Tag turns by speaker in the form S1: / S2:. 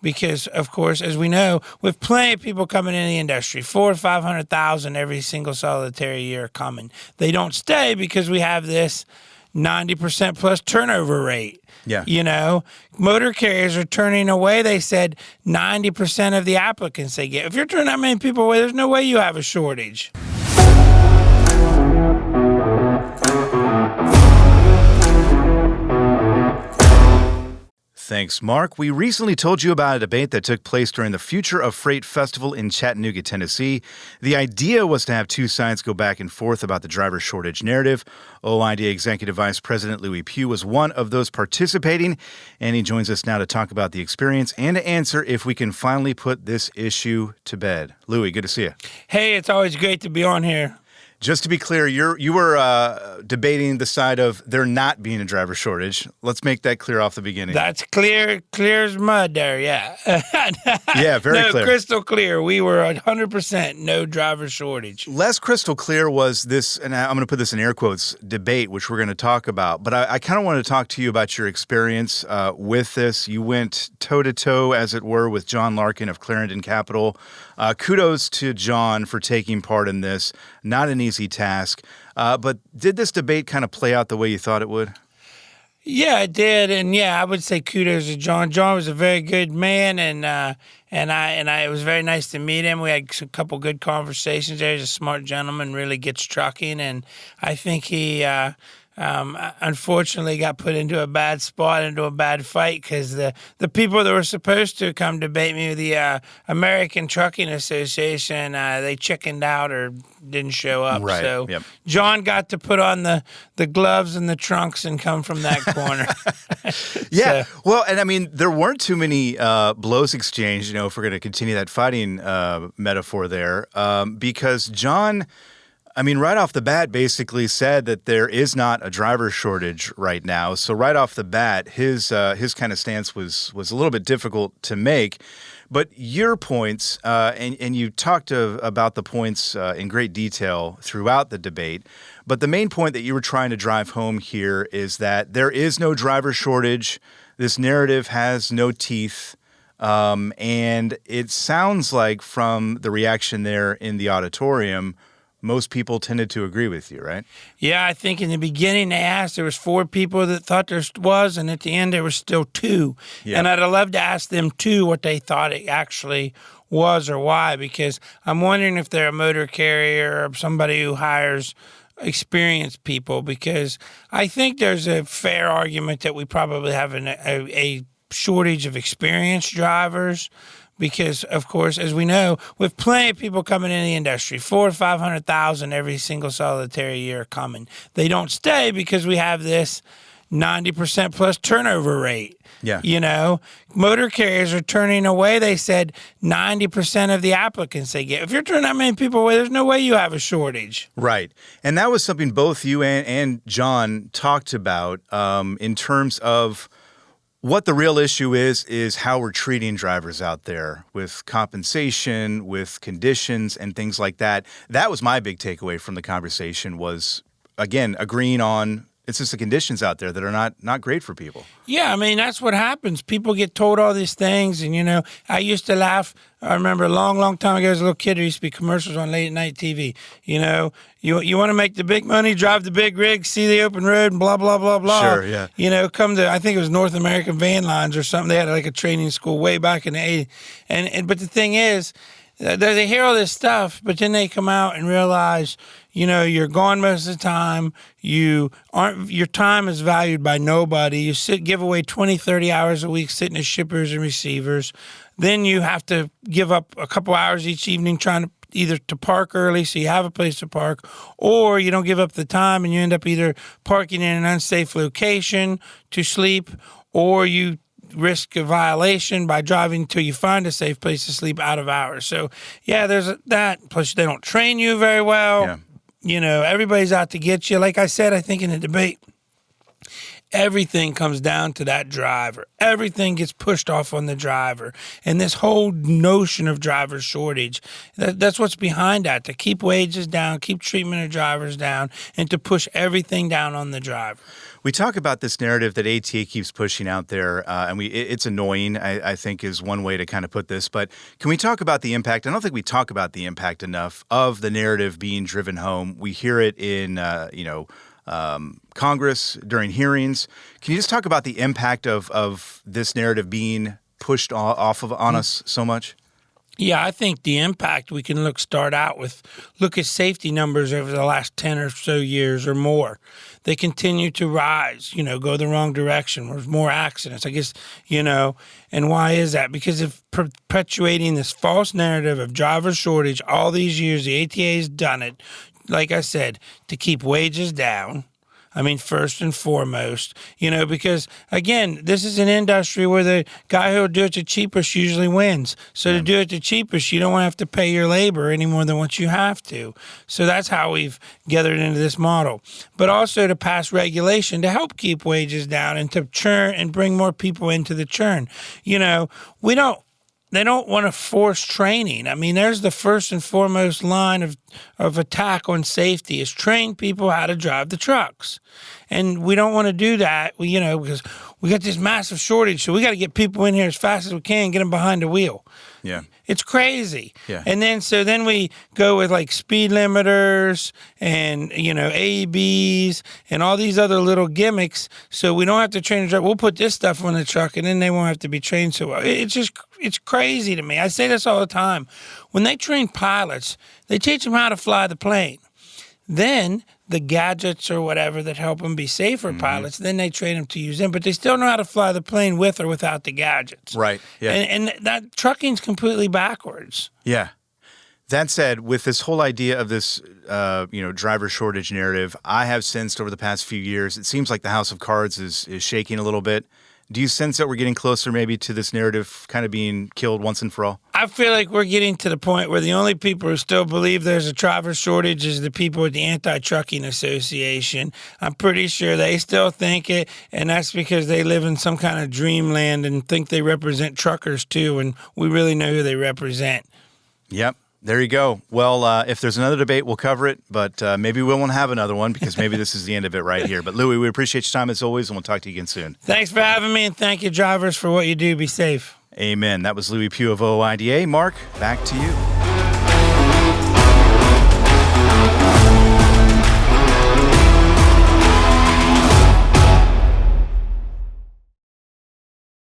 S1: because, of course, as we know, with plenty of people coming in the industry, 400,000 to 500,000 every single solitary year coming. They don't stay because we have this 90% plus turnover rate.
S2: Yeah.
S1: You know, motor carriers are turning away. They said 90% of the applicants they get. If you're turning that many people away, there's no way you have a shortage.
S2: Thanks, Mark. We recently told you about a debate that took place during the Future of Freight Festival in Chattanooga, Tennessee. The idea was to have two sides go back and forth about the driver shortage narrative. OOIDA Executive Vice President Lewie Pugh was one of those participating, and he joins us now to talk about the experience and to answer if we can finally put this issue to bed. Lewie, good to see you.
S1: Hey, it's always great to be on here.
S2: Just to be clear, you were debating the side of there not being a driver shortage. Let's make that clear off the beginning.
S1: That's clear as mud there, yeah.
S2: Yeah, very clear.
S1: Crystal clear. We were 100% no driver shortage.
S2: Less crystal clear was this, and I'm going to put this in air quotes, debate, which we're going to talk about. But I kind of want to talk to you about your experience with this. You went toe-to-toe, as it were, with John Larkin of Clarendon Capital. Kudos to John for taking part in this. Not an easy task. But did this debate kind of play out the way you thought it would?
S1: Yeah, it did, and yeah, I would say kudos to John. John was a very good man, and it was very nice to meet him. We had a couple good conversations there. He's a smart gentleman, really gets trucking, and I think he unfortunately got put into a bad spot, into a bad fight, because the people that were supposed to come debate me, the American Trucking Association, they chickened out or didn't show up.
S2: Right.
S1: So
S2: Yep.
S1: John got to put on the gloves and the trunks and come from that corner.
S2: Yeah.
S1: So,
S2: well, and I mean, there weren't too many blows exchanged, if we're going to continue that fighting metaphor there, because John, I mean, right off the bat, basically said that there is not a driver shortage right now. So right off the bat, his kind of stance was a little bit difficult to make. But your points, and you talked about the points in great detail throughout the debate. But the main point that you were trying to drive home here is that there is no driver shortage. This narrative has no teeth. And it sounds like from the reaction there in the auditorium, most people tended to agree with you, right?
S1: yeah, I think in the beginning they asked, there was 4 people that thought there was, and at the end there was still 2.
S2: Yeah.
S1: And I'd have loved to ask them too what they thought it actually was or why, because I'm wondering if they're a motor carrier or somebody who hires experienced people, because I think there's a fair argument that we probably have a shortage of experienced drivers. Because, of course, as we know, with plenty of people coming in the industry, 400,000 to 500,000 every single solitary year coming. They don't stay because we have this 90% plus turnover rate.
S2: Yeah.
S1: You know, motor carriers are turning away. They said 90% of the applicants they get. If you're turning that many people away, there's no way you have a shortage.
S2: Right. And that was something both you and John talked about in terms of what the real issue is how we're treating drivers out there with compensation, with conditions and things like that. That was my big takeaway from the conversation was, again, agreeing on it's just the conditions out there that are not great for people.
S1: Yeah, I mean, that's what happens. People get told all these things, and, I used to laugh. I remember a long, long time ago as a little kid, there used to be commercials on late-night TV. You want to make the big money, drive the big rig, see the open road, and blah, blah, blah, blah.
S2: Sure, yeah.
S1: Come to, I think it was North American Van Lines or something. They had like a training school way back in the 80s. But the thing is, they hear all this stuff, but then they come out and realize, you're gone most of the time. Your time is valued by nobody. You give away 20, 30 hours a week sitting as shippers and receivers. Then you have to give up a couple hours each evening trying to either to park early so you have a place to park, or you don't give up the time and you end up either parking in an unsafe location to sleep, or you risk a violation by driving until you find a safe place to sleep out of hours. So, yeah, there's that. Plus, they don't train you very well. Yeah. Everybody's out to get you. Like I said, I think in the debate, everything comes down to that driver. Everything gets pushed off on the driver. And this whole notion of driver shortage, that's what's behind that, to keep wages down, keep treatment of drivers down, and to push everything down on the driver.
S2: We talk about this narrative that ATA keeps pushing out there, and it's annoying, I think, is one way to kind of put this. But can we talk about the impact? I don't think we talk about the impact enough of the narrative being driven home. We hear it in, Congress during hearings. Can you just talk about the impact of this narrative being pushed on us so much?
S1: Yeah, I think the impact we can start out with look at safety numbers over the last 10 or so years or more. They continue to rise, go the wrong direction. There's more accidents, I guess, and why is that? Because of perpetuating this false narrative of driver shortage all these years. The ATA has done it, like I said, to keep wages down. I mean, first and foremost, because, again, this is an industry where the guy who will do it the cheapest usually wins. So to do it the cheapest, you don't want to have to pay your labor any more than what you have to. So that's how we've gathered into this model. But also to pass regulation to help keep wages down and to churn and bring more people into the churn. They don't want to force training. I mean, there's the first and foremost line of attack on safety is train people how to drive the trucks. And we don't want to do that, because we got this massive shortage. So we got to get people in here as fast as we can, get them behind the wheel.
S2: Yeah.
S1: It's crazy.
S2: Yeah.
S1: And then we go with like speed limiters and, AEBs and all these other little gimmicks. So we don't have to train the driver. We'll put this stuff on the truck and then they won't have to be trained so well. It's crazy to me. I say this all the time. When they train pilots, they teach them how to fly the plane. Then the gadgets or whatever that help them be safer pilots, then they train them to use them. But they still know how to fly the plane with or without the gadgets.
S2: Right. Yeah.
S1: And that trucking's completely backwards.
S2: Yeah. That said, with this whole idea of this, driver shortage narrative, I have sensed over the past few years, it seems like the house of cards is shaking a little bit. Do you sense that we're getting closer maybe to this narrative kind of being killed once and for all?
S1: I feel like we're getting to the point where the only people who still believe there's a driver shortage is the people at the Anti-Trucking Association. I'm pretty sure they still think it, and that's because they live in some kind of dreamland and think they represent truckers too, and we really know who they represent.
S2: Yep. There you go. Well, if there's another debate, we'll cover it, but maybe we won't have another one because maybe this is the end of it right here. But Lewie, we appreciate your time as always, and we'll talk to you again soon.
S1: Thanks for having me, and thank you, drivers, for what you do. Be safe.
S2: Amen. That was Lewie Pugh of OOIDA. Mark, back to you.